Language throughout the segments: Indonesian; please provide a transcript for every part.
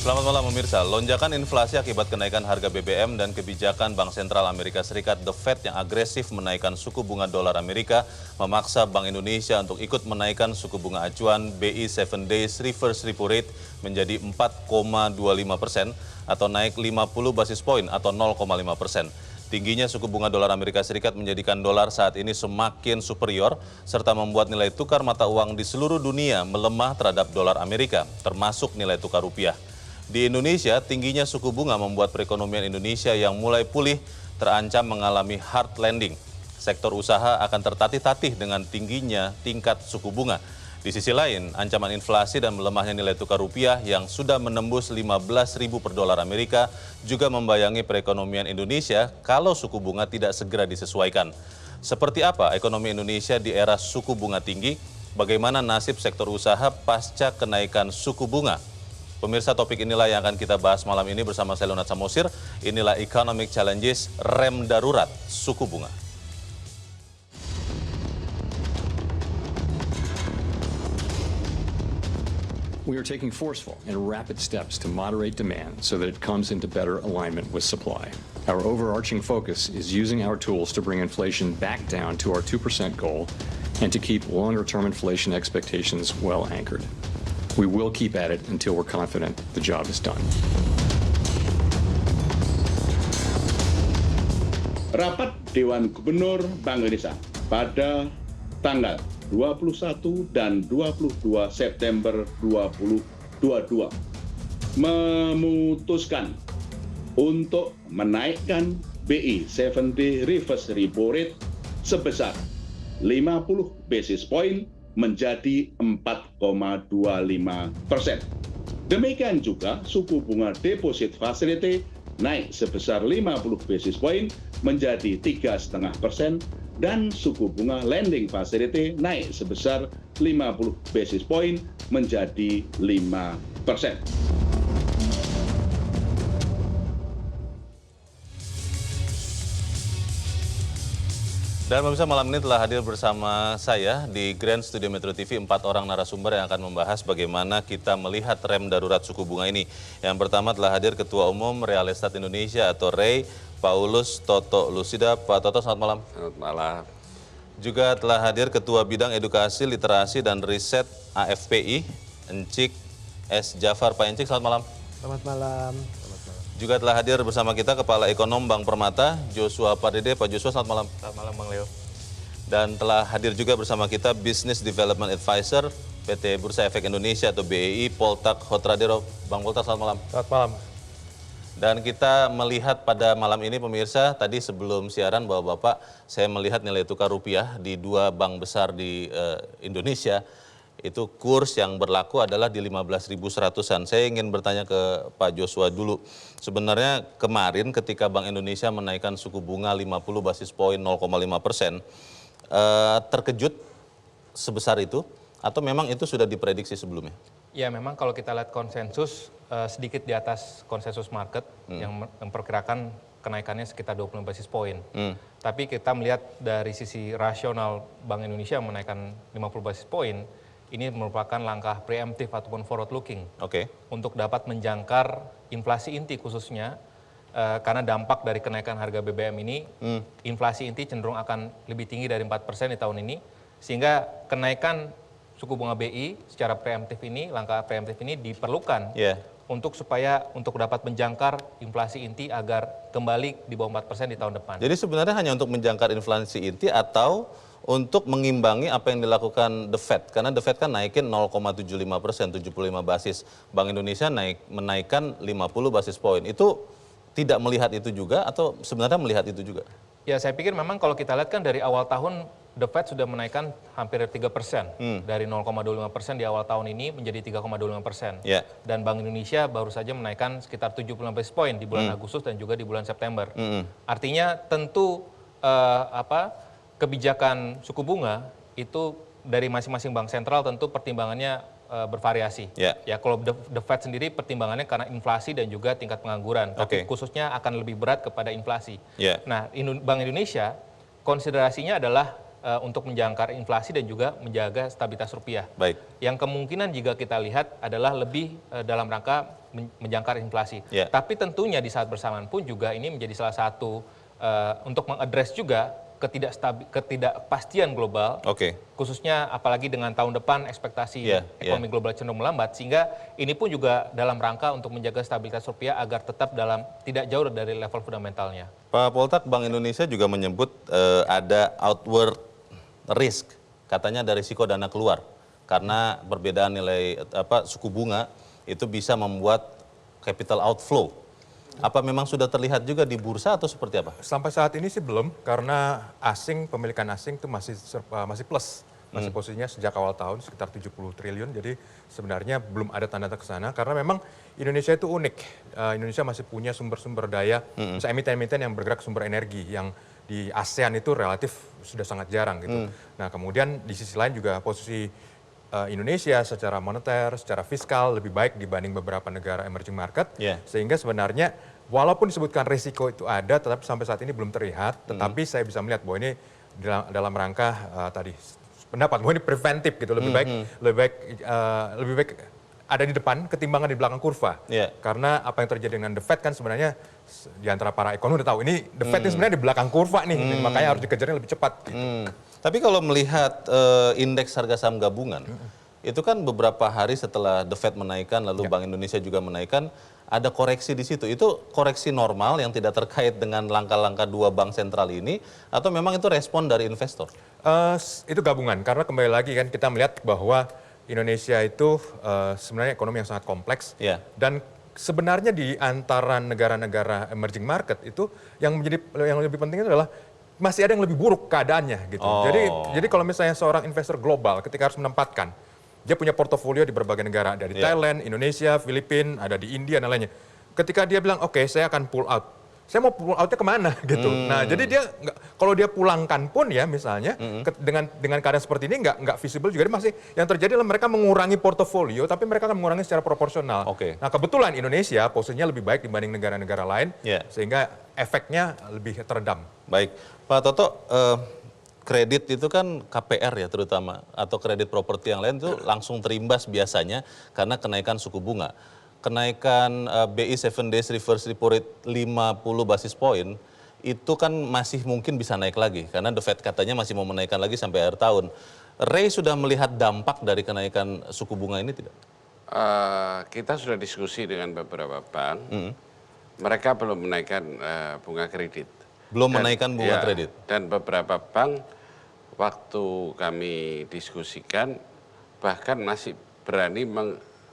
Selamat malam pemirsa. Lonjakan inflasi akibat kenaikan harga BBM dan kebijakan Bank Sentral Amerika Serikat The Fed yang agresif menaikkan suku bunga dolar Amerika memaksa Bank Indonesia untuk ikut menaikkan suku bunga acuan BI 7 Days Reverse Repo Rate menjadi 4,25% atau naik 50 basis poin atau 0,5%. Tingginya suku bunga dolar Amerika Serikat menjadikan dolar saat ini semakin superior serta membuat nilai tukar mata uang di seluruh dunia melemah terhadap dolar Amerika, termasuk nilai tukar rupiah. Di Indonesia, tingginya suku bunga membuat perekonomian Indonesia yang mulai pulih terancam mengalami hard landing. Sektor usaha akan tertatih-tatih dengan tingginya tingkat suku bunga. Di sisi lain, ancaman inflasi dan melemahnya nilai tukar rupiah yang sudah menembus 15.000 per dolar Amerika juga membayangi perekonomian Indonesia kalau suku bunga tidak segera disesuaikan. Seperti apa ekonomi Indonesia di era suku bunga tinggi? Bagaimana nasib sektor usaha pasca kenaikan suku bunga? Pemirsa, topik inilah yang akan kita bahas malam ini bersama saya Leonard Samosir. Inilah Economic Challenges Rem Darurat Suku Bunga. We are taking forceful and rapid steps to moderate demand so that it comes into better alignment with supply. Our overarching focus is using our tools to bring inflation back down to our 2% goal and to keep longer-term inflation expectations well anchored. We will keep at it until we're confident the job is done. Rapat Dewan Gubernur Bank Indonesia pada tanggal 21 dan 22 September 2022 memutuskan untuk menaikkan BI 7-day reverse repo rate sebesar 50 basis point menjadi 4,25%. Demikian juga suku bunga deposit facility naik sebesar 50 basis point menjadi 3,5% dan suku bunga lending facility naik sebesar 50 basis point menjadi 5%. Dan pemirsa, malam ini telah hadir bersama saya di Grand Studio Metro TV 4 orang narasumber yang akan membahas bagaimana kita melihat rem darurat suku bunga ini. Yang pertama telah hadir Ketua Umum Real Estate Indonesia atau REI, Paulus Toto Lusida. Pak Toto, selamat malam. Selamat malam. Juga telah hadir Ketua Bidang Edukasi, Literasi, dan Riset AFPI, Encik S. Jafar. Pak Encik, selamat malam. Selamat malam. Juga telah hadir bersama kita Kepala Ekonom Bank Permata, Joshua Pardede. Pak Joshua, selamat malam. Selamat malam, Bang Leo. Dan telah hadir juga bersama kita Business Development Advisor PT Bursa Efek Indonesia atau BEI, Poltak Hotradero. Bang Poltak, selamat malam. Selamat malam. Dan kita melihat pada malam ini pemirsa, tadi sebelum siaran bahwa Bapak, saya melihat nilai tukar rupiah di dua bank besar di Indonesia, itu kurs yang berlaku adalah di 15.100-an. Saya ingin bertanya ke Pak Joshua dulu. Sebenarnya kemarin ketika Bank Indonesia menaikkan suku bunga 50 basis poin 0,5%, terkejut sebesar itu atau memang itu sudah diprediksi sebelumnya? Ya, memang kalau kita lihat konsensus sedikit di atas konsensus market yang memperkirakan kenaikannya sekitar 20 basis poin. Tapi kita melihat dari sisi rasional Bank Indonesia menaikkan 50 basis poin, ini merupakan langkah preemptif ataupun forward looking untuk dapat menjangkar inflasi inti khususnya karena dampak dari kenaikan harga BBM ini, inflasi inti cenderung akan lebih tinggi dari 4% di tahun ini, sehingga kenaikan suku bunga BI secara preemptif ini, langkah preemptif ini diperlukan untuk dapat menjangkar inflasi inti agar kembali di bawah 4% di tahun depan. Jadi sebenarnya hanya untuk menjangkar inflasi inti atau untuk mengimbangi apa yang dilakukan The Fed, karena The Fed kan naikin 0,75%, 75 basis. Bank Indonesia menaikkan 50 basis poin. Itu tidak melihat itu juga atau sebenarnya melihat itu juga? Ya, saya pikir memang kalau kita lihat kan dari awal tahun The Fed sudah menaikkan hampir 3%. Dari 0,25% di awal tahun ini menjadi 3,25%. Dan Bank Indonesia baru saja menaikkan sekitar 75 basis poin di bulan Agustus dan juga di bulan September. Artinya tentu kebijakan suku bunga itu dari masing-masing bank sentral tentu pertimbangannya bervariasi. Ya, kalau The Fed sendiri pertimbangannya karena inflasi dan juga tingkat pengangguran, tapi khususnya akan lebih berat kepada inflasi. Nah, Bank Indonesia konsiderasinya adalah untuk menjangkar inflasi dan juga menjaga stabilitas rupiah. Baik. Yang kemungkinan jika kita lihat adalah lebih dalam rangka menjangkar inflasi. Ya. Tapi tentunya di saat bersamaan pun juga ini menjadi salah satu untuk mengadres juga ketidakpastian global. Oke. Khususnya apalagi dengan tahun depan ekspektasi ekonomi global cenderung melambat, sehingga ini pun juga dalam rangka untuk menjaga stabilitas rupiah agar tetap tidak jauh dari level fundamentalnya. Pak Poltak, Bank Indonesia juga menyebut ada outward risk, katanya ada risiko dana keluar karena perbedaan nilai suku bunga itu bisa membuat capital outflow. Apa memang sudah terlihat juga di bursa atau seperti apa? Sampai saat ini sih belum, karena pemilikan asing itu masih plus. Masih posisinya sejak awal tahun sekitar 70 triliun, jadi sebenarnya belum ada tanda-tanda ke sana. Karena memang Indonesia itu unik. Indonesia masih punya sumber-sumber daya, misalnya emiten-emiten yang bergerak sumber energi, yang di ASEAN itu relatif sudah sangat jarang gitu. Nah kemudian di sisi lain juga posisi Indonesia secara moneter, secara fiskal lebih baik dibanding beberapa negara emerging market, sehingga sebenarnya walaupun disebutkan risiko itu ada, tetapi sampai saat ini belum terlihat. Tetapi saya bisa melihat bahwa ini dalam rangka tadi pendapat bahwa ini preventif gitu, lebih baik ada di depan ketimbangan di belakang kurva. Karena apa yang terjadi dengan The Fed kan sebenarnya di antara para ekonom udah tahu ini The Fed ini sebenarnya di belakang kurva nih, makanya harus dikejarnya lebih cepat. Gitu. Tapi kalau melihat indeks harga saham gabungan, itu kan beberapa hari setelah The Fed menaikkan, lalu Bank Indonesia juga menaikkan, ada koreksi di situ. Itu koreksi normal yang tidak terkait dengan langkah-langkah dua bank sentral ini, atau memang itu respon dari investor? Itu gabungan, karena kembali lagi kan kita melihat bahwa Indonesia itu sebenarnya ekonomi yang sangat kompleks, dan sebenarnya di antara negara-negara emerging market itu yang lebih penting itu adalah masih ada yang lebih buruk keadaannya gitu. Jadi kalau misalnya seorang investor global ketika harus menempatkan, dia punya portofolio di berbagai negara, dari Thailand, Indonesia, Filipina, ada di India dan lainnya. Ketika dia bilang, oke, saya akan pull out. Saya mau pull outnya kemana gitu. Nah, jadi dia kalau dia pulangkan pun ya misalnya dengan keadaan seperti ini nggak visible juga. Dia masih yang terjadi adalah mereka mengurangi portofolio, tapi mereka akan mengurangi secara proporsional. Nah, kebetulan Indonesia posisinya lebih baik dibanding negara-negara lain, sehingga efeknya lebih teredam. Baik, Pak Toto, kredit itu kan KPR ya terutama, atau kredit properti yang lain itu langsung terimbas biasanya karena kenaikan suku bunga. Kenaikan BI 7 days reverse repo rate 50 basis point itu kan masih mungkin bisa naik lagi karena The Fed katanya masih mau menaikkan lagi sampai akhir tahun. Ray sudah melihat dampak dari kenaikan suku bunga ini tidak? Kita sudah diskusi dengan beberapa bank, mereka belum menaikkan bunga kredit. Belum menaikkan bunga kredit? Dan beberapa bank waktu kami diskusikan bahkan masih berani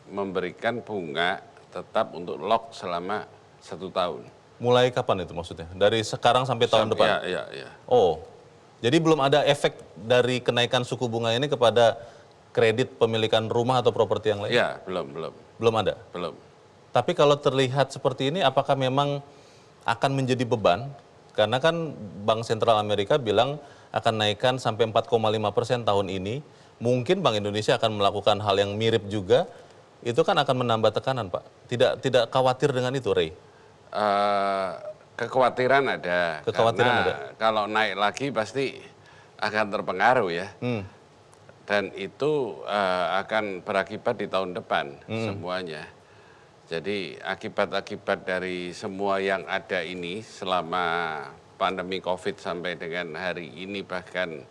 memberikan bunga tetap untuk lock selama 1 tahun. Mulai kapan itu maksudnya? Dari sekarang sampai tahun depan? Iya. Oh, jadi belum ada efek dari kenaikan suku bunga ini kepada kredit pemilikan rumah atau properti yang lain? Iya, belum. Belum ada? Belum. Tapi kalau terlihat seperti ini, apakah memang akan menjadi beban? Karena kan Bank Sentral Amerika bilang akan naikkan sampai 4,5% tahun ini. Mungkin Bank Indonesia akan melakukan hal yang mirip juga. Itu kan akan menambah tekanan, Pak. Tidak khawatir dengan itu, Ray? Kekhawatiran ada. Kekhawatiran karena ada. Kalau naik lagi pasti akan terpengaruh ya. Dan itu akan berakibat di tahun depan semuanya. Jadi akibat-akibat dari semua yang ada ini selama pandemi COVID sampai dengan hari ini bahkan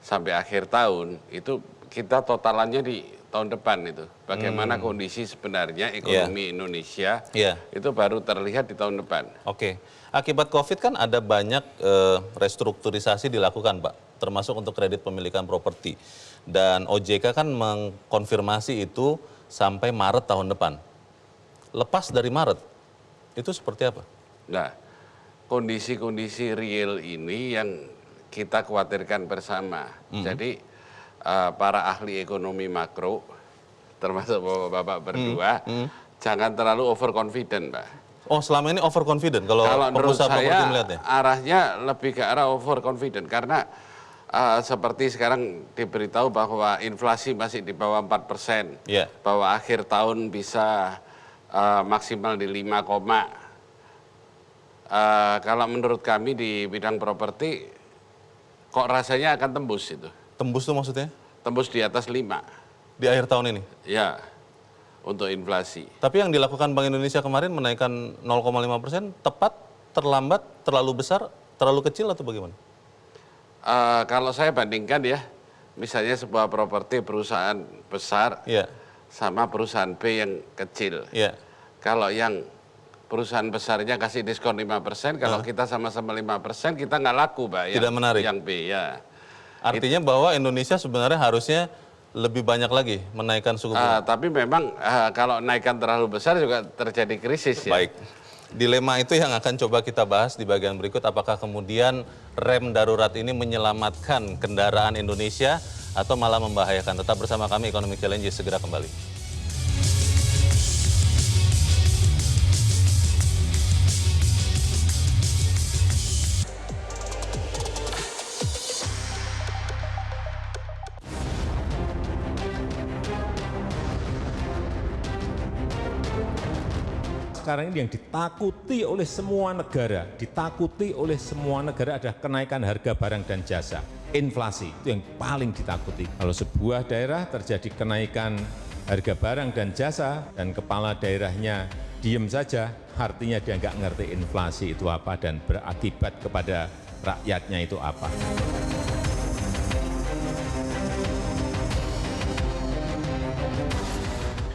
sampai akhir tahun, itu kita totalannya di tahun depan itu. Bagaimana kondisi sebenarnya ekonomi Indonesia itu baru terlihat di tahun depan. Oke. Akibat COVID kan ada banyak restrukturisasi dilakukan, Pak. Termasuk untuk kredit pemilikan properti. Dan OJK kan mengkonfirmasi itu sampai Maret tahun depan. Lepas dari Maret, itu seperti apa? Nah, kondisi-kondisi real ini yang kita khawatirkan bersama. Jadi para ahli ekonomi makro, termasuk bapak-bapak berdua, jangan terlalu overconfident, Pak. Oh, selama ini overconfident kalau menurut pengusaha properti saya melihatnya? arahnya lebih ke arah overconfident karena seperti sekarang diberitahu bahwa inflasi masih di bawah 4%, bahwa akhir tahun bisa maksimal di 5, kalau menurut kami di bidang properti Kok rasanya akan tembus itu? Tembus tuh maksudnya Tembus di atas 5, di akhir tahun ini. ya, untuk inflasi. Tapi yang dilakukan Bank Indonesia kemarin menaikkan 0,5%, tepat, terlambat, terlalu besar, terlalu kecil atau bagaimana? Kalau saya bandingkan ya, misalnya sebuah properti perusahaan besar Iya, sama perusahaan B yang kecil. iya. Kalau yang perusahaan besarnya kasih diskon 5%, kalau kita sama-sama 5%, kita nggak laku, Pak. Tidak menarik. Yang B, ya. Artinya bahwa Indonesia sebenarnya harusnya lebih banyak lagi menaikkan suku bunga. Tapi memang kalau naikkan terlalu besar juga terjadi krisis ya. Baik. Dilema itu yang akan coba kita bahas di bagian berikut. Apakah kemudian rem darurat ini menyelamatkan kendaraan Indonesia atau malah membahayakan? Tetap bersama kami, Economic Challenge segera kembali. Sekarang ini yang ditakuti oleh semua negara adalah kenaikan harga barang dan jasa. Inflasi itu yang paling ditakuti. Kalau sebuah daerah terjadi kenaikan harga barang dan jasa dan kepala daerahnya diem saja, artinya dia nggak ngerti inflasi itu apa dan berakibat kepada rakyatnya itu apa.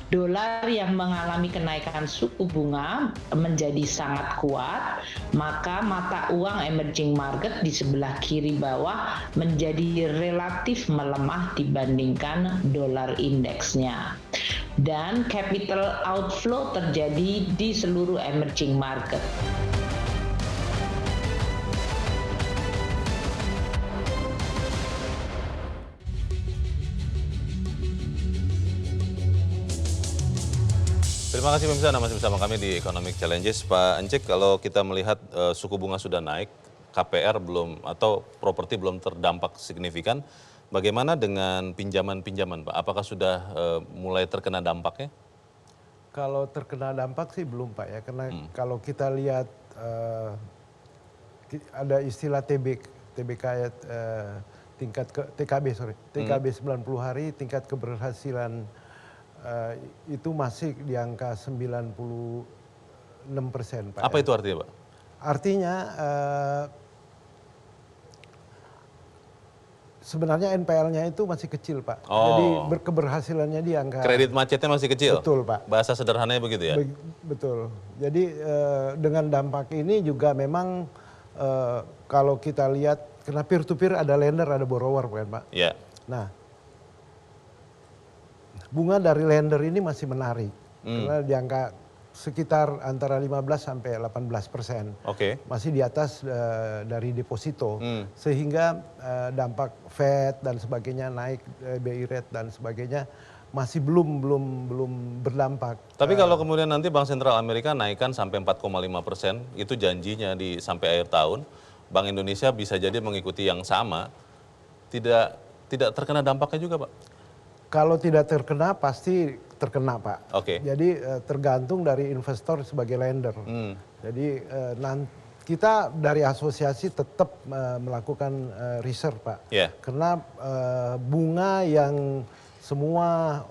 Dolar yang mengalami kenaikan suku bunga menjadi sangat kuat, maka mata uang emerging market di sebelah kiri bawah menjadi relatif melemah dibandingkan dolar indeksnya. Dan capital outflow terjadi di seluruh emerging market. Terima kasih pemirsa, Anda masih bersama kami di Economic Challenges. Pak Encik, kalau kita melihat suku bunga sudah naik, KPR belum atau properti belum terdampak signifikan, bagaimana dengan pinjaman-pinjaman, Pak? Apakah sudah mulai terkena dampaknya? Kalau terkena dampak sih belum, Pak, ya, karena kalau kita lihat ada istilah TBK ya, TKB 90 hari, tingkat keberhasilan itu masih di angka 96%, Pak. Apa ya. itu artinya, Pak? Artinya sebenarnya NPL-nya itu masih kecil, Pak. Jadi keberhasilannya di angka... Kredit macetnya masih kecil? Betul, Pak. Bahasa sederhananya begitu ya? Betul. Jadi dengan dampak ini juga memang kalau kita lihat, karena peer-to-peer ada lender, ada borrower, kan, Pak? Iya. Nah, bunga dari lender ini masih menarik. Karena di angka sekitar antara 15 sampai 18%. Oke. Masih di atas dari deposito. Sehingga dampak Fed dan sebagainya naik, BI rate dan sebagainya masih belum berdampak. Tapi kalau kemudian nanti Bank Sentral Amerika naikkan sampai 4,5%, itu janjinya di sampai akhir tahun, Bank Indonesia bisa jadi mengikuti yang sama, tidak terkena dampaknya juga, Pak? Kalau tidak terkena pasti terkena, Pak. Oke. Jadi tergantung dari investor sebagai lender. Jadi kita dari asosiasi tetap melakukan research, Pak. Yeah. Karena bunga yang semua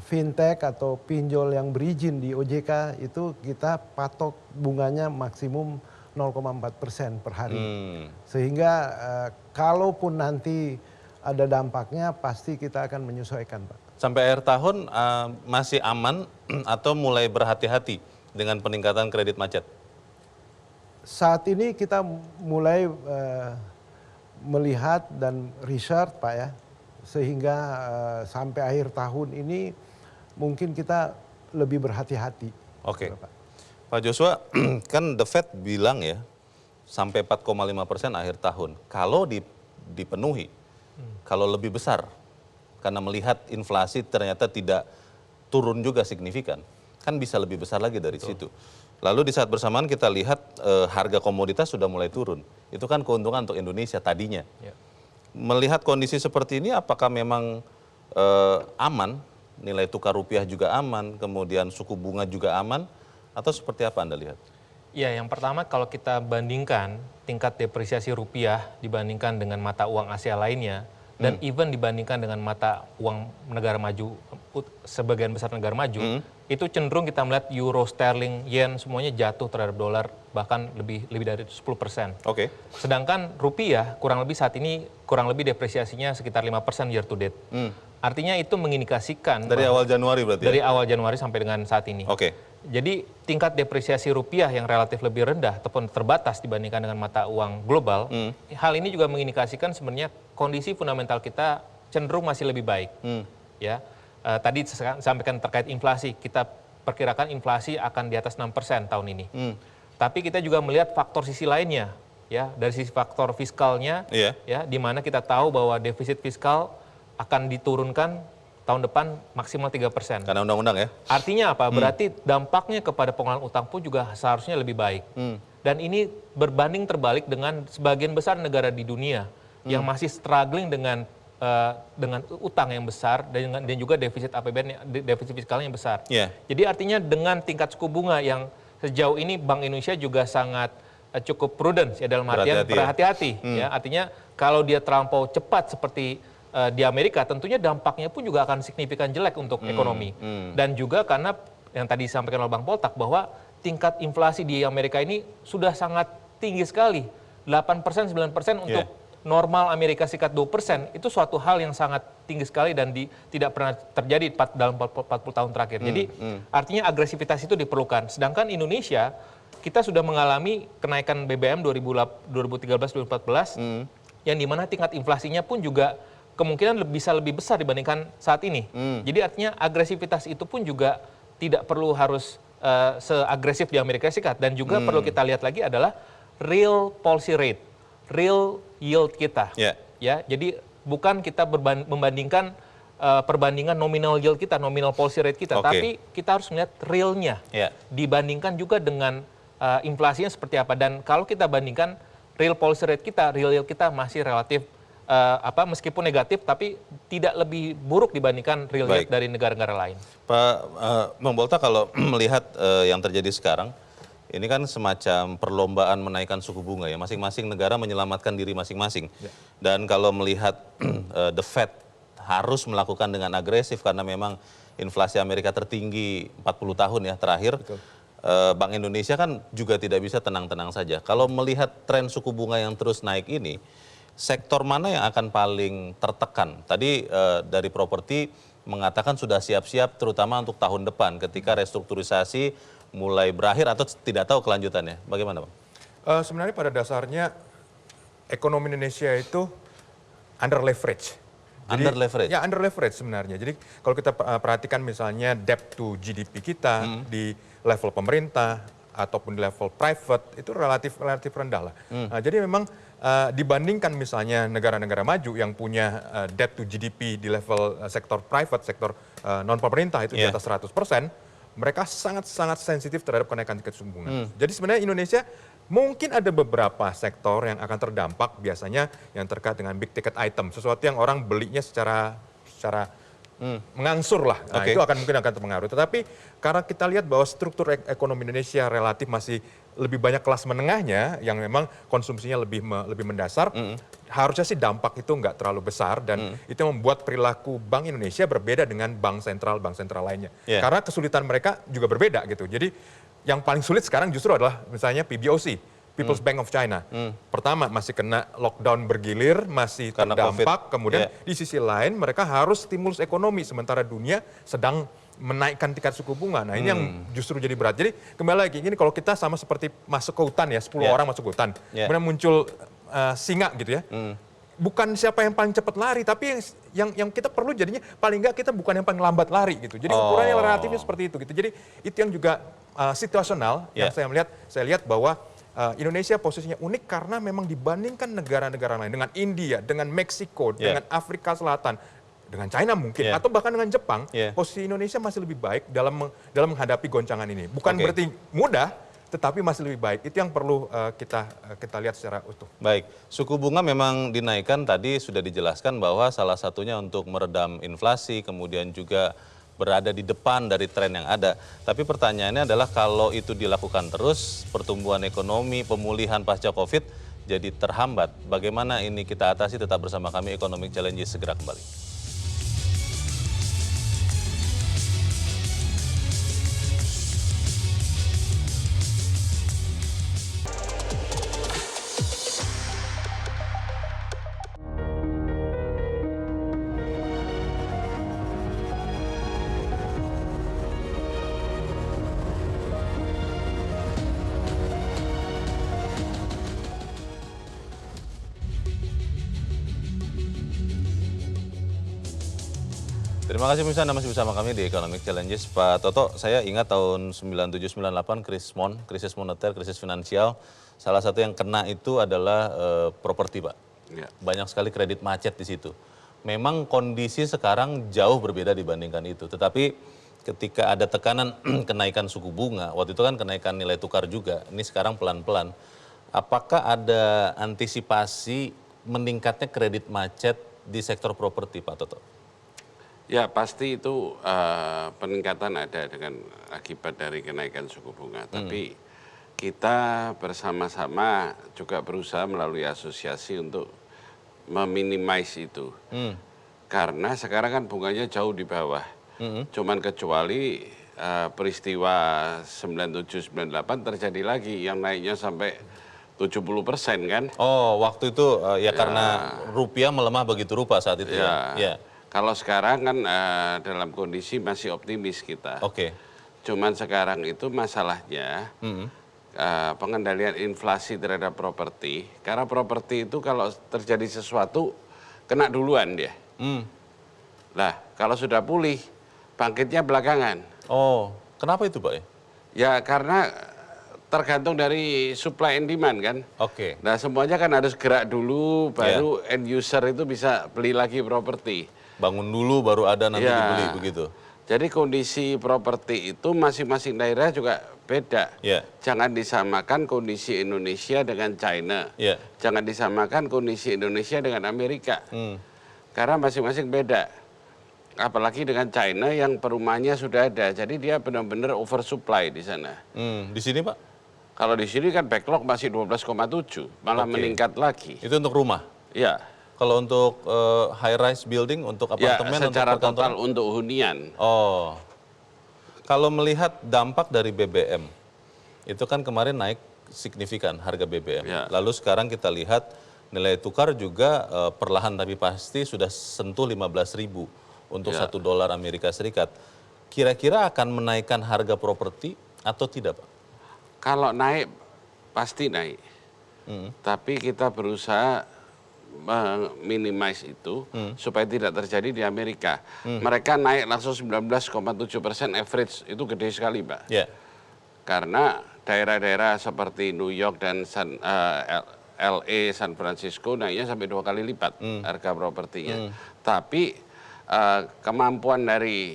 fintech atau pinjol yang berizin di OJK itu kita patok bunganya maksimum 0,4% per hari. Sehingga kalaupun nanti ada dampaknya pasti kita akan menyesuaikan, Pak. Sampai akhir tahun masih aman atau mulai berhati-hati dengan peningkatan kredit macet? Saat ini kita mulai melihat dan research, Pak, ya. Sehingga sampai akhir tahun ini mungkin kita lebih berhati-hati. Oke. Pak. Pak Joshua, kan The Fed bilang ya sampai 4,5% akhir tahun. Kalau dipenuhi, kalau lebih besar, karena melihat inflasi ternyata tidak turun juga signifikan, kan bisa lebih besar lagi dari situ. Lalu di saat bersamaan kita lihat harga komoditas sudah mulai turun. Itu kan keuntungan untuk Indonesia tadinya. Ya. Melihat kondisi seperti ini, apakah memang aman, nilai tukar rupiah juga aman, kemudian suku bunga juga aman, atau seperti apa Anda lihat? Ya, yang pertama kalau kita bandingkan tingkat depresiasi rupiah dibandingkan dengan mata uang Asia lainnya, dan even dibandingkan dengan mata uang negara maju, sebagian besar negara maju, itu cenderung kita melihat euro, sterling, yen semuanya jatuh terhadap dolar bahkan lebih dari 10%. Oke. Sedangkan rupiah kurang lebih saat ini kurang lebih depresiasinya sekitar 5% year to date. Artinya itu mengindikasikan Dari awal Januari berarti dari ya? awal Januari sampai dengan saat ini. Oke. Jadi tingkat depresiasi rupiah yang relatif lebih rendah ataupun terbatas dibandingkan dengan mata uang global, hal ini juga mengindikasikan sebenarnya kondisi fundamental kita cenderung masih lebih baik. Ya, tadi sampaikan terkait inflasi, kita perkirakan inflasi akan di atas 6% tahun ini. Tapi kita juga melihat faktor sisi lainnya, ya, dari sisi faktor fiskalnya, ya, di mana kita tahu bahwa defisit fiskal akan diturunkan tahun depan maksimal 3%. Karena undang-undang ya? Artinya apa? Berarti dampaknya kepada pengelolaan utang pun juga seharusnya lebih baik. Dan ini berbanding terbalik dengan sebagian besar negara di dunia yang masih struggling dengan utang yang besar dan juga defisit APBN, defisit fiskalnya yang besar. Jadi artinya dengan tingkat suku bunga yang sejauh ini Bank Indonesia juga sangat cukup prudent ya, dalam artian berhati-hati. Ya, artinya kalau dia terlampau cepat seperti di Amerika, tentunya dampaknya pun juga akan signifikan jelek untuk ekonomi. Dan juga karena yang tadi disampaikan oleh Bang Poltak bahwa tingkat inflasi di Amerika ini sudah sangat tinggi sekali. 8%, 9% untuk normal Amerika Serikat 2%, itu suatu hal yang sangat tinggi sekali dan tidak pernah terjadi dalam 40 tahun terakhir. Jadi artinya agresivitas itu diperlukan. Sedangkan Indonesia, kita sudah mengalami kenaikan BBM 2013-2014, yang dimana tingkat inflasinya pun juga kemungkinan bisa lebih besar dibandingkan saat ini. Jadi artinya agresivitas itu pun juga tidak perlu harus seagresif di Amerika Serikat. Dan juga perlu kita lihat lagi adalah real policy rate, real yield kita. Ya, jadi bukan kita membandingkan perbandingan nominal yield kita, nominal policy rate kita, tapi kita harus melihat realnya. Dibandingkan juga dengan inflasinya seperti apa. Dan kalau kita bandingkan real policy rate kita, real yield kita masih relatif meskipun negatif tapi tidak lebih buruk dibandingkan real yield dari negara-negara lain. Pak Bang Bolta, kalau melihat yang terjadi sekarang, ini kan semacam perlombaan menaikkan suku bunga ya, masing-masing negara menyelamatkan diri masing-masing. Dan kalau melihat the Fed harus melakukan dengan agresif karena memang inflasi Amerika tertinggi 40 tahun ya terakhir. Bank Indonesia kan juga tidak bisa tenang-tenang saja. Kalau melihat tren suku bunga yang terus naik ini, sektor mana yang akan paling tertekan? Tadi dari properti mengatakan sudah siap-siap terutama untuk tahun depan ketika restrukturisasi mulai berakhir atau tidak tahu kelanjutannya. Bagaimana, Bang? Sebenarnya pada dasarnya ekonomi Indonesia itu under leverage. Under leverage? Ya, under leverage sebenarnya. Jadi kalau kita perhatikan misalnya debt to GDP kita di level pemerintah ataupun di level private itu relatif rendah lah. Nah, jadi memang dibandingkan misalnya negara-negara maju yang punya debt to GDP di level sektor private, sektor non pemerintah itu di atas 100%, mereka sangat-sangat sensitif terhadap kenaikan tingkat suku bunga. Jadi sebenarnya Indonesia mungkin ada beberapa sektor yang akan terdampak biasanya yang terkait dengan big ticket item, sesuatu yang orang belinya secara mengangsur lah. Nah, itu mungkin akan terpengaruh. Tetapi karena kita lihat bahwa struktur ekonomi Indonesia relatif masih lebih banyak kelas menengahnya yang memang konsumsinya lebih mendasar, harusnya sih dampak itu nggak terlalu besar dan itu membuat perilaku Bank Indonesia berbeda dengan bank sentral lainnya. Karena kesulitan mereka juga berbeda gitu. Jadi yang paling sulit sekarang justru adalah misalnya PBOC. People's Bank of China. Pertama masih kena lockdown bergilir, masih terdampak. Kemudian di sisi lain mereka harus stimulus ekonomi sementara dunia sedang menaikkan tingkat suku bunga. Nah ini yang justru jadi berat. Jadi kembali lagi, ini kalau kita sama seperti masuk ke hutan ya, 10 orang masuk ke hutan. Kemudian muncul singa gitu ya. Bukan siapa yang paling cepat lari, tapi yang kita perlu jadinya paling nggak kita bukan yang paling lambat lari gitu. Jadi ukurannya relatifnya seperti itu gitu. Jadi itu yang juga situasional yang saya lihat bahwa Indonesia posisinya unik karena memang dibandingkan negara-negara lain dengan India, dengan Meksiko, dengan Afrika Selatan, dengan China mungkin atau bahkan dengan Jepang, posisi Indonesia masih lebih baik dalam menghadapi goncangan ini. Bukan berarti mudah, tetapi masih lebih baik. Itu yang perlu kita lihat secara utuh. Baik, suku bunga memang dinaikkan tadi sudah dijelaskan bahwa salah satunya untuk meredam inflasi, kemudian juga berada di depan dari tren yang ada. Tapi pertanyaannya adalah kalau itu dilakukan terus, pertumbuhan ekonomi, pemulihan pasca COVID jadi terhambat. Bagaimana ini kita atasi? Tetap bersama kami, Economic Challenges segera kembali. Terima kasih pemirsa, Anda masih bersama kami di Economic Challenges. Pak Toto, saya ingat tahun 97-98 krisis moneter, krisis finansial. Salah satu yang kena itu adalah properti, Pak. Ya. Banyak sekali kredit macet di situ. Memang kondisi sekarang jauh berbeda dibandingkan itu. Tetapi ketika ada tekanan kenaikan suku bunga, waktu itu kan kenaikan nilai tukar juga, ini sekarang pelan-pelan. Apakah ada antisipasi meningkatnya kredit macet di sektor properti, Pak Toto? Ya pasti itu peningkatan ada dengan akibat dari kenaikan suku bunga. Tapi kita bersama-sama juga berusaha melalui asosiasi untuk meminimasi itu. Karena sekarang kan bunganya jauh di bawah. Cuman kecuali peristiwa 97-98 terjadi lagi yang naiknya sampai 70% kan. Oh, waktu itu ya karena rupiah melemah begitu rupa saat itu ya. Ya. Kalau sekarang kan dalam kondisi masih optimis kita. Oke. Cuman sekarang itu masalahnya pengendalian inflasi terhadap properti. Karena properti itu kalau terjadi sesuatu kena duluan dia. Lah kalau sudah pulih bangkitnya belakangan. Oh, kenapa itu Pak? Ya karena tergantung dari supply and demand kan. Oke. Nah semuanya kan harus gerak dulu baru end user itu bisa beli lagi properti. Bangun dulu baru ada nanti dibeli begitu. Jadi kondisi properti itu masing-masing daerah juga beda. Jangan disamakan kondisi Indonesia dengan China. Jangan disamakan kondisi Indonesia dengan Amerika. Karena masing-masing beda. Apalagi dengan China yang perumahannya sudah ada. Jadi dia benar-benar oversupply di sana. Di sini Pak? Kalau di sini kan backlog masih 12,7, malah meningkat lagi. Itu untuk rumah? Iya. Kalau untuk high rise building, untuk apartemen, ya, secara untuk total untuk hunian. Oh, kalau melihat dampak dari BBM, itu kan kemarin naik signifikan harga BBM. Lalu sekarang kita lihat nilai tukar juga perlahan tapi pasti sudah sentuh 15.000 untuk $1 Amerika Serikat. Kira-kira akan menaikkan harga properti atau tidak, Pak? Kalau naik pasti naik. Tapi kita berusaha minimize itu supaya tidak terjadi di Amerika. Mereka naik langsung 19,7% average, itu gede sekali Pak. Karena daerah-daerah seperti New York dan LA, San Francisco naiknya sampai 2 kali lipat harga propertinya. Tapi kemampuan dari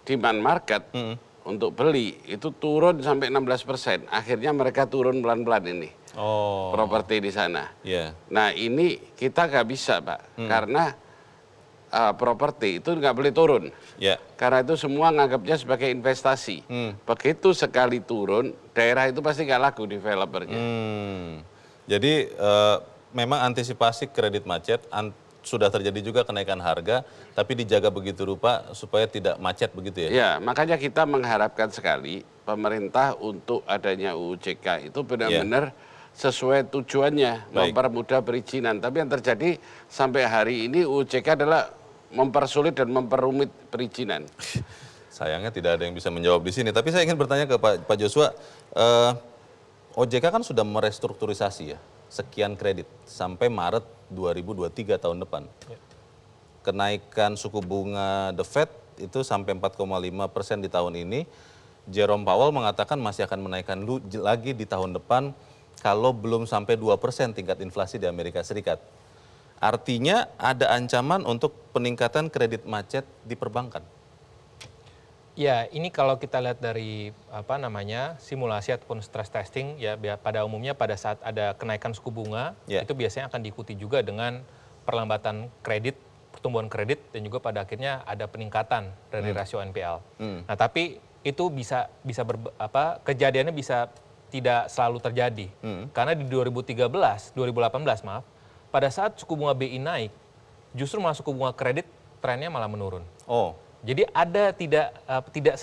demand market untuk beli itu turun sampai 16%. Akhirnya mereka turun pelan-pelan ini. Properti di sana. Nah ini kita nggak bisa Pak, karena properti itu nggak boleh turun. Karena itu semua nganggapnya sebagai investasi. Begitu sekali turun, daerah itu pasti nggak laku developernya. Jadi memang antisipasi kredit macet, sudah terjadi juga kenaikan harga, tapi dijaga begitu rupa supaya tidak macet begitu ya? Ya, makanya kita mengharapkan sekali pemerintah untuk adanya UUJK itu benar-benar sesuai tujuannya, mempermudah perizinan. Tapi yang terjadi sampai hari ini UUJK adalah mempersulit dan memperumit perizinan. Sayangnya tidak ada yang bisa menjawab di sini. Tapi saya ingin bertanya ke Pak Joshua, OJK kan sudah merestrukturisasi ya, sekian kredit sampai Maret 2023 tahun depan. Kenaikan suku bunga The Fed itu sampai 4,5% di tahun ini. Jerome Powell mengatakan masih akan menaikkan lagi di tahun depan kalau belum sampai 2% tingkat inflasi di Amerika Serikat. Artinya ada ancaman untuk peningkatan kredit macet di perbankan. Ya, ini kalau kita lihat dari simulasi ataupun stress testing ya pada umumnya pada saat ada kenaikan suku bunga itu biasanya akan diikuti juga dengan perlambatan kredit pertumbuhan kredit dan juga pada akhirnya ada peningkatan dari rasio NPL. Nah, tapi itu kejadiannya bisa tidak selalu terjadi. Karena di 2018 maaf, pada saat suku bunga BI naik, justru malah suku bunga kredit trennya malah menurun. Oh, Jadi ada tidak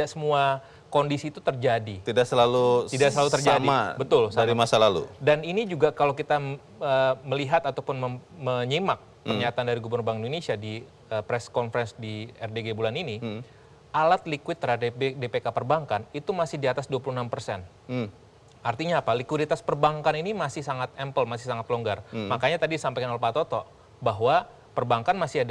semua kondisi itu terjadi. tidak selalu terjadi. sama Betul, dari sama. masa lalu. Dan ini juga kalau kita melihat ataupun menyimak pernyataan dari Gubernur Bank Indonesia di press conference di RDG bulan ini, alat liquid terhadap DPK perbankan itu masih di atas 26%. Artinya apa? Likuiditas perbankan ini masih sangat ample, masih sangat longgar. Makanya tadi disampaikan oleh Pak Toto bahwa perbankan masih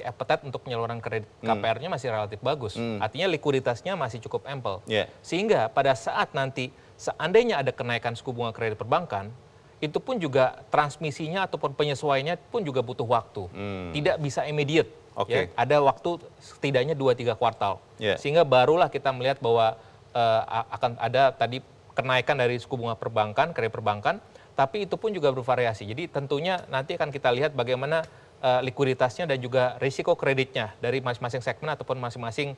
appetite untuk penyaluran kredit KPR-nya masih relatif bagus. Artinya likuiditasnya masih cukup ample. Yeah. Sehingga pada saat nanti seandainya ada kenaikan suku bunga kredit perbankan, itu pun juga transmisinya ataupun penyesuaiannya pun juga butuh waktu. Tidak bisa immediate. Oke. Ya, ada waktu setidaknya 2-3 kuartal. Yeah. Sehingga barulah kita melihat bahwa akan ada tadi kenaikan dari suku bunga perbankan, kredit perbankan, tapi itu pun juga bervariasi. Jadi tentunya nanti akan kita lihat bagaimana likuiditasnya dan juga risiko kreditnya dari masing-masing segmen ataupun masing-masing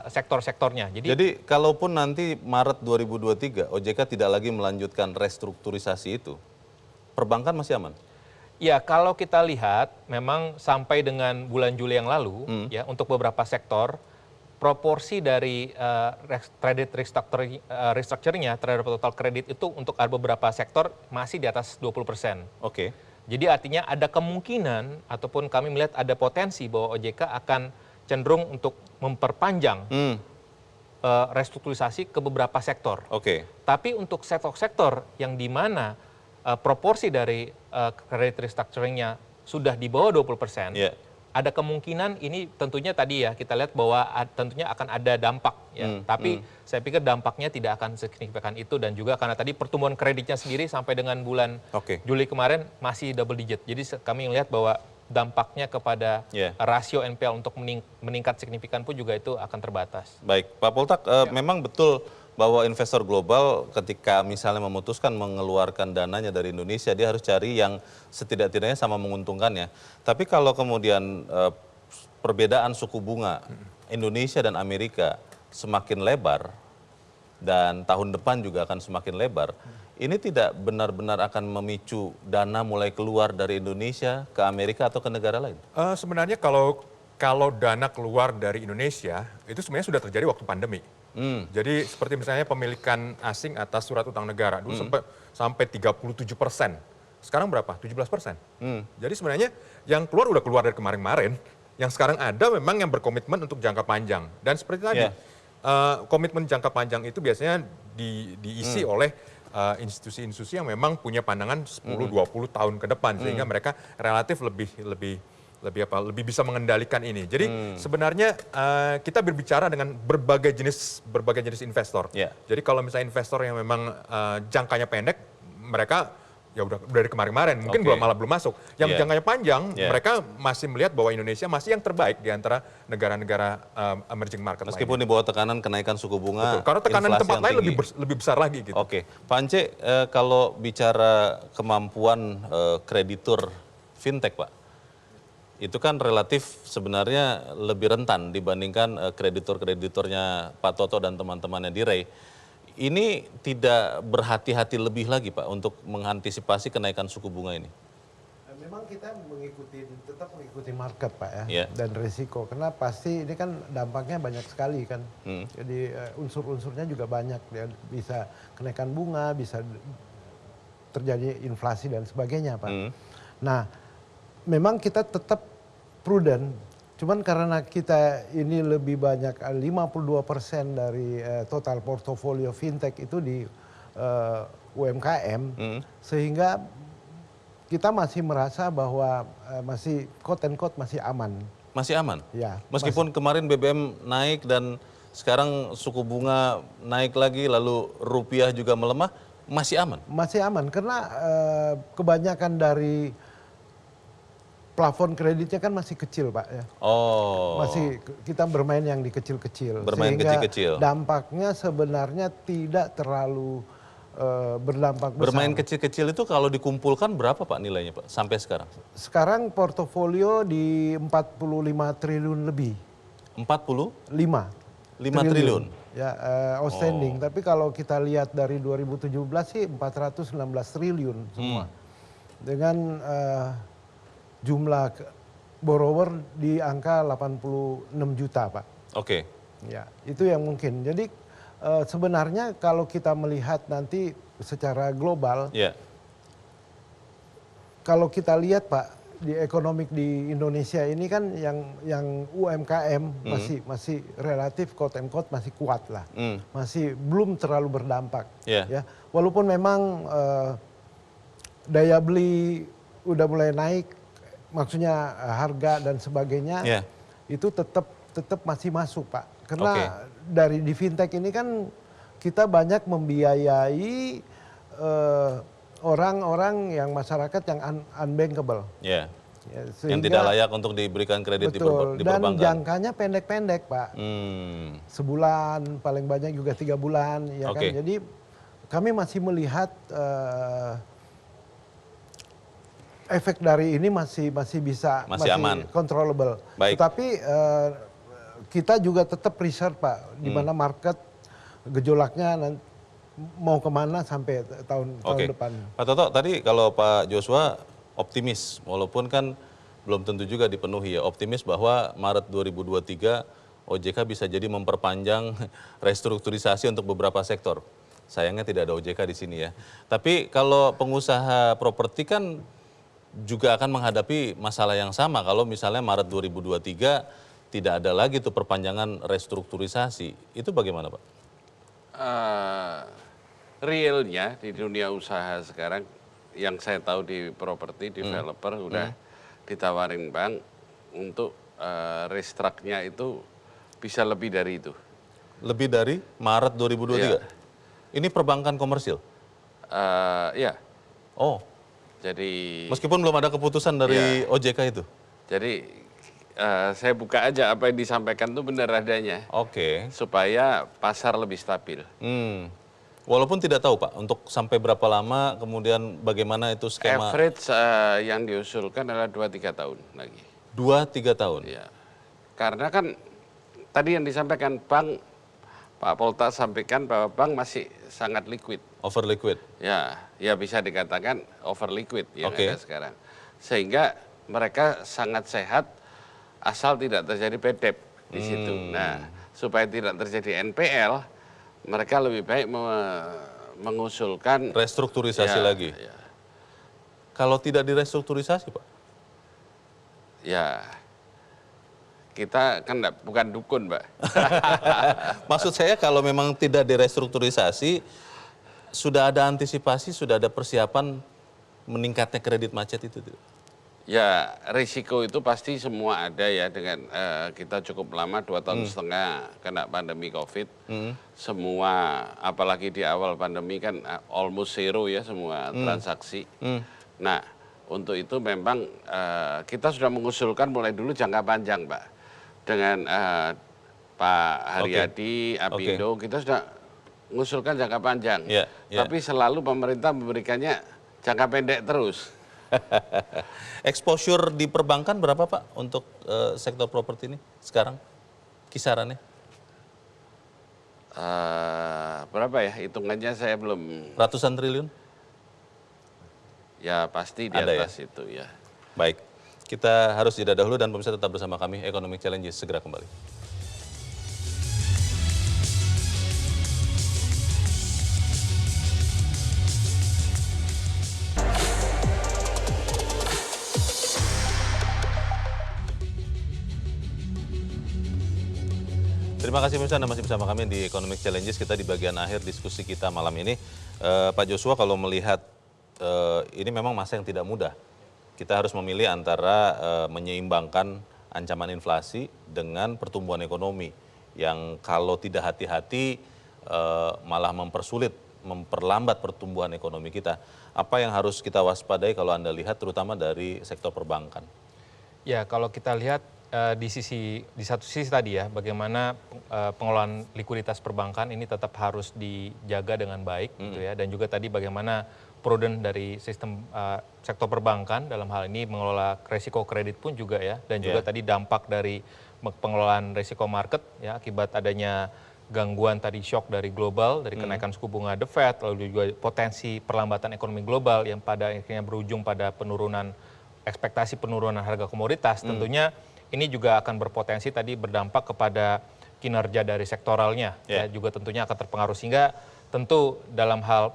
sektor-sektornya. Jadi kalaupun nanti Maret 2023 OJK tidak lagi melanjutkan restrukturisasi itu, perbankan masih aman? Ya, kalau kita lihat memang sampai dengan bulan Juli yang lalu ya untuk beberapa sektor proporsi dari kredit restructuring-nya terhadap total kredit itu untuk beberapa sektor masih di atas 20%. Oke. Jadi artinya ada kemungkinan ataupun kami melihat ada potensi bahwa OJK akan cenderung untuk memperpanjang restrukturisasi ke beberapa sektor. Oke. Tapi untuk sektor-sektor yang di mana proporsi dari kredit restructuring-nya sudah di bawah 20%, Yeah. ada kemungkinan ini tentunya tadi ya kita lihat bahwa tentunya akan ada dampak ya. Tapi saya pikir dampaknya tidak akan signifikan itu dan juga karena tadi pertumbuhan kreditnya sendiri sampai dengan bulan Oke. Juli kemarin masih double digit. Jadi kami melihat bahwa dampaknya kepada Yeah. rasio NPL untuk meningkat signifikan pun juga itu akan terbatas. Baik, Pak Poltak, memang betul bahwa investor global ketika misalnya memutuskan mengeluarkan dananya dari Indonesia, dia harus cari yang setidak-tidaknya sama menguntungkannya. Tapi kalau kemudian perbedaan suku bunga Indonesia dan Amerika semakin lebar, dan tahun depan juga akan semakin lebar, ini tidak benar-benar akan memicu dana mulai keluar dari Indonesia ke Amerika atau ke negara lain? Sebenarnya kalau dana keluar dari Indonesia, itu sebenarnya sudah terjadi waktu pandemi. Jadi seperti misalnya pemilikan asing atas surat utang negara, dulu sampai 37%. Sekarang berapa? 17%. Jadi sebenarnya yang keluar udah keluar dari kemarin-kemarin, yang sekarang ada memang yang berkomitmen untuk jangka panjang. Dan seperti tadi, komitmen jangka panjang itu biasanya diisi oleh institusi-institusi yang memang punya pandangan 10-20 tahun ke depan, sehingga mereka relatif lebih bisa mengendalikan ini. Jadi sebenarnya kita berbicara dengan berbagai jenis investor. Yeah. Jadi kalau misalnya investor yang memang jangkanya pendek, mereka ya udah dari kemarin-kemarin, mungkin belum masuk. Yang jangkanya panjang, mereka masih melihat bahwa Indonesia masih yang terbaik di antara negara-negara emerging market Meskipun di bawah tekanan kenaikan suku bunga, betul. Karena tekanan inflasi tempat yang lain tinggi. lebih besar lagi gitu. Oke, Pak Ance, kalau bicara kemampuan kreditur fintech, Pak, itu kan relatif sebenarnya lebih rentan dibandingkan kreditur-krediturnya Pak Toto dan teman-temannya di REI. Ini tidak berhati-hati lebih lagi, Pak, untuk mengantisipasi kenaikan suku bunga ini? Memang kita tetap mengikuti market, Pak ya, Yeah. dan risiko. Karena pasti ini kan dampaknya banyak sekali kan. Jadi unsur-unsurnya juga banyak. Ya. Bisa kenaikan bunga, bisa terjadi inflasi dan sebagainya, Pak. Nah, memang kita tetap prudent, cuman karena kita ini lebih banyak 52% dari total portofolio fintech itu di UMKM, sehingga kita masih merasa bahwa masih quote and quote masih aman. Masih aman? Ya. Meskipun kemarin BBM naik dan sekarang suku bunga naik lagi, lalu rupiah juga melemah, masih aman? Masih aman, karena kebanyakan dari plafon kreditnya kan masih kecil, Pak ya. Oh. Masih kita bermain yang di kecil-kecil. Bermain sehingga kecil-kecil. dampaknya sebenarnya tidak terlalu berdampak besar. Bermain kecil-kecil itu kalau dikumpulkan berapa Pak nilainya Pak sampai sekarang? Sekarang portofolio di 45 triliun lebih. 45 5 triliun. Ya, outstanding. Tapi kalau kita lihat dari 2017 sih 416 triliun semua. Dengan jumlah borrower di angka 86 juta, Pak. Oke. Ya, itu yang mungkin. Jadi sebenarnya kalau kita melihat nanti secara global, Ya. kalau kita lihat Pak di ekonomik di Indonesia ini kan yang UMKM masih relatif quote and quote masih kuat lah, masih belum terlalu berdampak. Ya. Ya, walaupun memang daya beli udah mulai naik, maksudnya harga dan sebagainya, itu tetap masih masuk Pak. Karena dari di fintech ini kan kita banyak membiayai orang-orang yang masyarakat yang unbankable. Ya. Ya, Yang tidak layak untuk diberikan kredit betul, di dan perbankan. jangkanya pendek-pendek Pak. Sebulan, paling banyak juga 3 bulan. Ya kan? Jadi kami masih melihat efek dari ini masih bisa masih aman, controllable. Baik. Tetapi kita juga tetap research Pak, di mana market gejolaknya mau kemana sampai tahun depan. Pak Toto, tadi kalau Pak Joshua optimis, walaupun kan belum tentu juga dipenuhi ya, optimis bahwa Maret 2023 OJK bisa jadi memperpanjang restrukturisasi untuk beberapa sektor. Sayangnya tidak ada OJK di sini ya. Tapi kalau pengusaha properti kan juga akan menghadapi masalah yang sama kalau misalnya Maret 2023 tidak ada lagi tuh perpanjangan restrukturisasi. Itu bagaimana Pak? Realnya di dunia usaha sekarang yang saya tahu di properti developer udah ditawarin bank untuk restruknya itu bisa lebih dari itu. Lebih dari Maret 2023? Ya. Ini perbankan komersil? Ya. Oh. Jadi meskipun belum ada keputusan dari OJK itu? Jadi saya buka aja apa yang disampaikan itu benar adanya. Oke. Supaya pasar lebih stabil. Walaupun tidak tahu Pak, untuk sampai berapa lama, kemudian bagaimana itu skema? Average yang diusulkan adalah 2-3 tahun lagi. 2-3 tahun? Ya. Karena kan tadi yang disampaikan bank, Pak Polta sampaikan bahwa bank masih sangat liquid. Over liquid? Ya bisa dikatakan over liquid yang ada sekarang. Sehingga mereka sangat sehat asal tidak terjadi PDEP di situ. Nah, supaya tidak terjadi NPL, mereka lebih baik mengusulkan restrukturisasi lagi. Ya. Kalau tidak direstrukturisasi Pak? Ya, kita kan bukan dukun Pak. Maksud saya kalau memang tidak direstrukturisasi, sudah ada antisipasi, sudah ada persiapan meningkatnya kredit macet itu? Ya, risiko itu pasti semua ada ya dengan kita cukup lama 2 tahun setengah kena pandemi COVID. Semua, apalagi di awal pandemi kan almost zero ya semua transaksi. Nah, untuk itu memang kita sudah mengusulkan mulai dulu jangka panjang Pak. Dengan Pak Haryadi, Apindo, kita sudah mengusulkan jangka panjang. Tapi selalu pemerintah memberikannya jangka pendek terus. Exposure di perbankan berapa Pak untuk sektor properti ini sekarang kisarannya? Berapa ya hitungannya saya belum. Ratusan triliun? Ya pasti di ada atas ya? itu ya. Baik, kita harus jeda dahulu dan pemirsa tetap bersama kami Economic Challenges segera kembali. Terima kasih pemirsa, Anda masih bersama kami di Economic Challenges. Kita di bagian akhir diskusi kita malam ini. Pak Joshua, kalau melihat ini memang masa yang tidak mudah. Kita harus memilih antara menyeimbangkan ancaman inflasi dengan pertumbuhan ekonomi yang kalau tidak hati-hati malah memperlambat pertumbuhan ekonomi kita. Apa yang harus kita waspadai kalau Anda lihat terutama dari sektor perbankan? Ya, kalau kita lihat di satu sisi tadi ya, bagaimana pengelolaan likuiditas perbankan ini tetap harus dijaga dengan baik gitu ya, dan juga tadi bagaimana prudent dari sistem sektor perbankan dalam hal ini mengelola resiko kredit pun juga ya, dan juga tadi dampak dari pengelolaan resiko market ya akibat adanya gangguan tadi shock dari global, dari kenaikan suku bunga The Fed, lalu juga potensi perlambatan ekonomi global yang pada akhirnya berujung pada penurunan ekspektasi penurunan harga komoditas. Tentunya ini juga akan berpotensi tadi berdampak kepada kinerja dari sektoralnya, ya juga tentunya akan terpengaruh, sehingga tentu dalam hal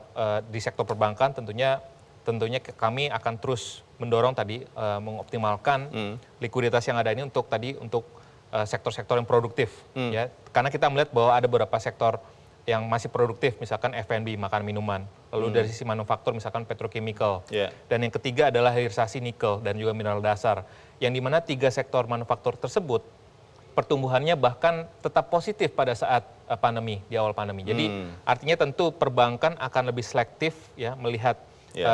di sektor perbankan tentunya kami akan terus mendorong tadi mengoptimalkan likuiditas yang ada ini untuk sektor-sektor yang produktif, ya, karena kita melihat bahwa ada beberapa sektor yang masih produktif, misalkan F&B, makan minuman, lalu dari sisi manufaktur misalkan petrochemical, dan yang ketiga adalah hilirisasi nikel dan juga mineral dasar, yang dimana 3 sektor manufaktur tersebut pertumbuhannya bahkan tetap positif pada saat pandemi, di awal pandemi. Jadi artinya tentu perbankan akan lebih selektif ya melihat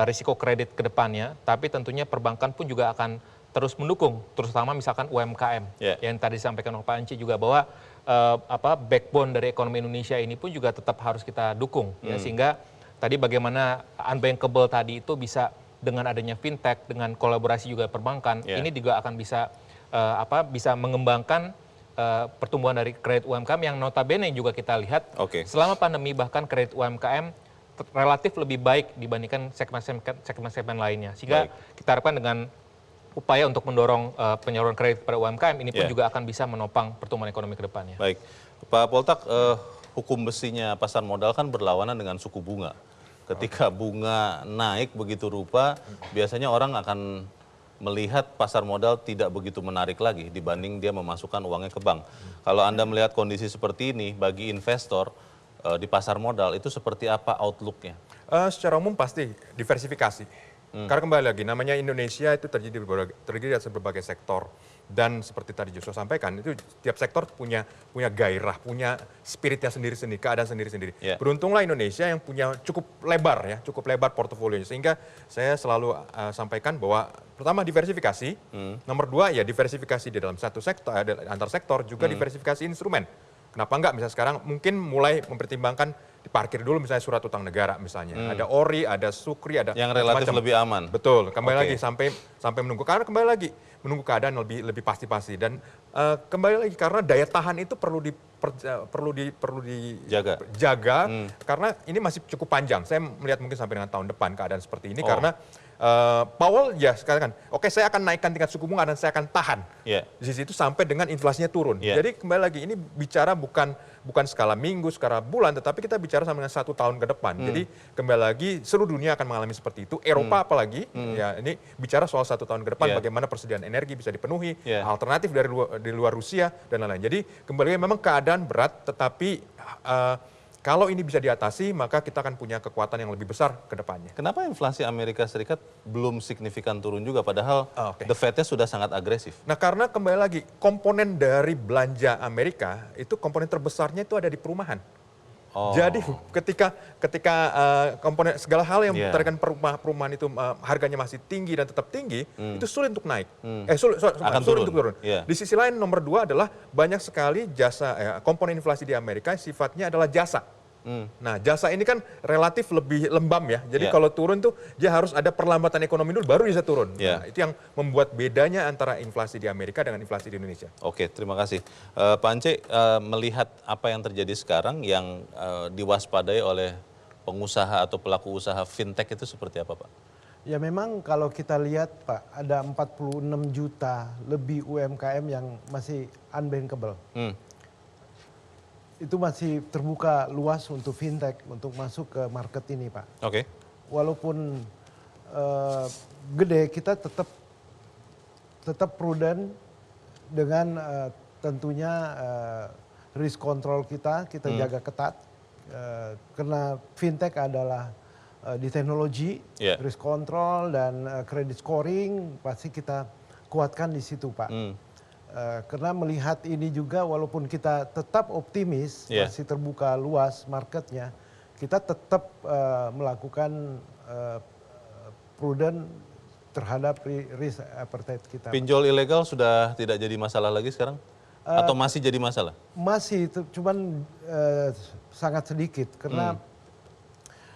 risiko kredit ke depannya, tapi tentunya perbankan pun juga akan terus mendukung, terutama misalkan UMKM yang tadi disampaikan oleh Pak Anci juga, bahwa backbone dari ekonomi Indonesia ini pun juga tetap harus kita dukung ya, sehingga tadi bagaimana unbankable tadi itu bisa dengan adanya fintech, dengan kolaborasi juga perbankan, ini juga akan bisa mengembangkan pertumbuhan dari kredit UMKM yang notabene juga kita lihat selama pandemi bahkan kredit UMKM relatif lebih baik dibandingkan segmen-segmen lainnya, sehingga kita harapkan dengan upaya untuk mendorong penyaluran kredit pada UMKM ini pun juga akan bisa menopang pertumbuhan ekonomi ke depannya. Baik, Pak Poltak, hukum besinya pasar modal kan berlawanan dengan suku bunga. Ketika bunga naik begitu rupa, biasanya orang akan melihat pasar modal tidak begitu menarik lagi dibanding dia memasukkan uangnya ke bank. Kalau Anda melihat kondisi seperti ini, bagi investor di pasar modal itu seperti apa outlook-nya? Secara umum pasti diversifikasi. Karena kembali lagi, namanya Indonesia itu terdiri dari berbagai sektor. Dan seperti tadi Joshua sampaikan, itu tiap sektor punya gairah, punya spiritnya sendiri-sendiri, keadaan sendiri-sendiri. Beruntunglah Indonesia yang punya cukup lebar portofolionya. Sehingga saya selalu sampaikan bahwa pertama diversifikasi, nomor 2 ya diversifikasi di dalam satu sektor, antar sektor, juga diversifikasi instrumen. Kenapa enggak misalnya sekarang mungkin mulai mempertimbangkan diparkir dulu misalnya surat utang negara misalnya. Ada ORI, ada SUKRI, ada yang relatif lebih aman. Betul, kembali lagi sampai menunggu, karena kembali lagi menunggu keadaan lebih pasti-pasti, dan kembali lagi karena daya tahan itu perlu dijaga karena ini masih cukup panjang. Saya melihat mungkin sampai dengan tahun depan keadaan seperti ini karena Powell ya sekarang oke saya akan naikkan tingkat suku bunga dan saya akan tahan di situ sampai dengan inflasinya turun. Jadi kembali lagi ini bicara bukan skala minggu, skala bulan, tetapi kita bicara sampai dengan 1 tahun ke depan. Jadi kembali lagi seluruh dunia akan mengalami seperti itu. Eropa apalagi ya ini bicara soal 1 tahun ke depan bagaimana persediaan energi bisa dipenuhi, alternatif dari luar Rusia dan lain-lain. Jadi kembali lagi memang keadaan berat, tetapi kalau ini bisa diatasi, maka kita akan punya kekuatan yang lebih besar ke depannya. Kenapa inflasi Amerika Serikat belum signifikan turun juga, padahal The Fed-nya sudah sangat agresif? Nah, karena kembali lagi, komponen dari belanja Amerika, itu komponen terbesarnya itu ada di perumahan. Jadi ketika komponen segala hal yang berkaitan perumahan itu harganya masih tinggi dan tetap tinggi, itu sulit untuk naik. Sulit untuk turun. Di sisi lain nomor 2 adalah banyak sekali komponen inflasi di Amerika sifatnya adalah jasa. Nah, jasa ini kan relatif lebih lembam ya. Jadi kalau turun tuh dia harus ada perlambatan ekonomi dulu baru bisa turun. Nah, itu yang membuat bedanya antara inflasi di Amerika dengan inflasi di Indonesia. Oke, terima kasih. Pak Ance, melihat apa yang terjadi sekarang yang diwaspadai oleh pengusaha atau pelaku usaha fintech itu seperti apa, Pak? Ya memang kalau kita lihat Pak, ada 46 juta lebih UMKM yang masih unbankable. Itu masih terbuka luas untuk fintech untuk masuk ke market ini, Pak. Walaupun gede, kita tetap prudent dengan tentunya risk control kita jaga ketat karena fintech adalah di teknologi, risk control dan credit scoring pasti kita kuatkan di situ, Pak. Karena melihat ini juga walaupun kita tetap optimis masih terbuka luas marketnya, kita tetap melakukan prudent terhadap risk appetite kita. Pinjol ilegal sudah tidak jadi masalah lagi sekarang? Atau masih jadi masalah? Masih, cuman sangat sedikit karena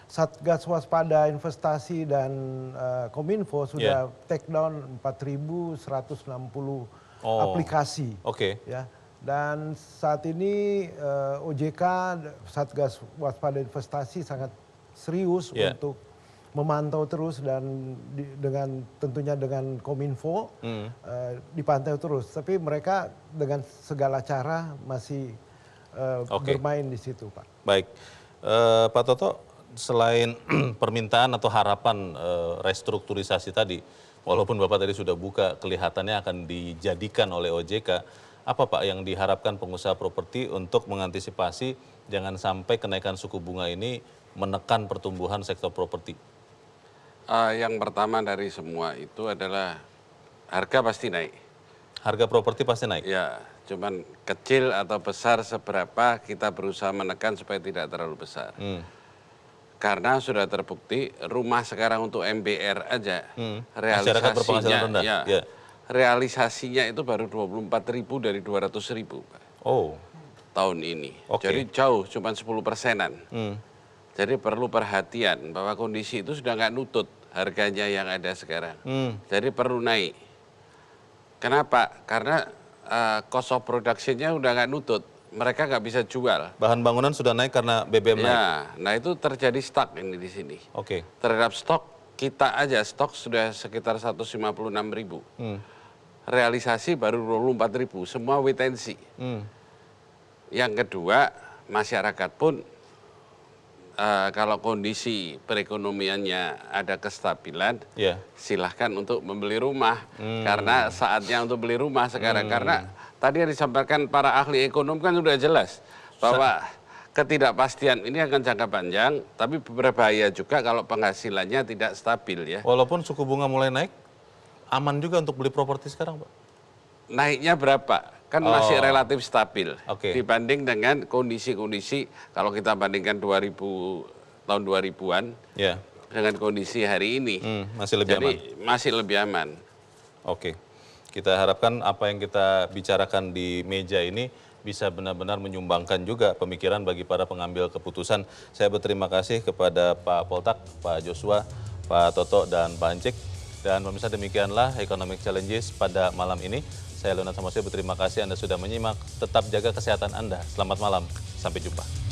Satgas Waspada Investasi dan Kominfo sudah take down 4.160 aplikasi. Oke. Ya. Dan saat ini OJK Satgas Waspada Investasi sangat serius untuk memantau terus dan tentunya dengan Kominfo dipantau terus. Tapi mereka dengan segala cara masih bermain di situ, Pak. Baik, Pak Toto, selain permintaan atau harapan restrukturisasi tadi, walaupun Bapak tadi sudah buka, kelihatannya akan dijadikan oleh OJK. Apa Pak yang diharapkan pengusaha properti untuk mengantisipasi jangan sampai kenaikan suku bunga ini menekan pertumbuhan sektor properti? Yang pertama dari semua itu adalah harga pasti naik. Harga properti pasti naik? Ya, cuman kecil atau besar seberapa kita berusaha menekan supaya tidak terlalu besar. Karena sudah terbukti rumah sekarang untuk MBR aja Masyarakat berpenghasilan rendah. Realisasinya itu baru 24.000 dari 200.000 Pak. Oh. Tahun ini. Oke. Jadi jauh, cuma 10%-an. Jadi perlu perhatian bahwa kondisi itu sudah nggak nutut harganya yang ada sekarang. Jadi perlu naik. Kenapa? Karena cost of production-nya udah nggak nutut. Mereka nggak bisa jual. Bahan bangunan sudah naik karena BBM naik? Ya, nah itu terjadi stuck ini di sini. Oke. Terhadap stok, kita aja stok sudah sekitar 156.000. Realisasi baru 24.000, semua wait and see. Yang kedua, masyarakat pun kalau kondisi perekonomiannya ada kestabilan, silahkan untuk membeli rumah. Karena saatnya untuk beli rumah sekarang. Karena tadi yang disampaikan para ahli ekonom kan sudah jelas bahwa ketidakpastian ini akan jangka panjang, tapi berbahaya juga kalau penghasilannya tidak stabil ya. Walaupun suku bunga mulai naik, aman juga untuk beli properti sekarang, Pak? Naiknya berapa? Kan masih relatif stabil dibanding dengan kondisi-kondisi kalau kita bandingkan tahun 2000-an dengan kondisi hari ini. Masih lebih aman? Masih lebih aman. Oke. Kita harapkan apa yang kita bicarakan di meja ini bisa benar-benar menyumbangkan juga pemikiran bagi para pengambil keputusan. Saya berterima kasih kepada Pak Poltak, Pak Joshua, Pak Toto, dan Pak Ancik. Dan pemirsa, demikianlah Economic Challenges pada malam ini. Saya Leonard Samosir berterima kasih Anda sudah menyimak. Tetap jaga kesehatan Anda. Selamat malam. Sampai jumpa.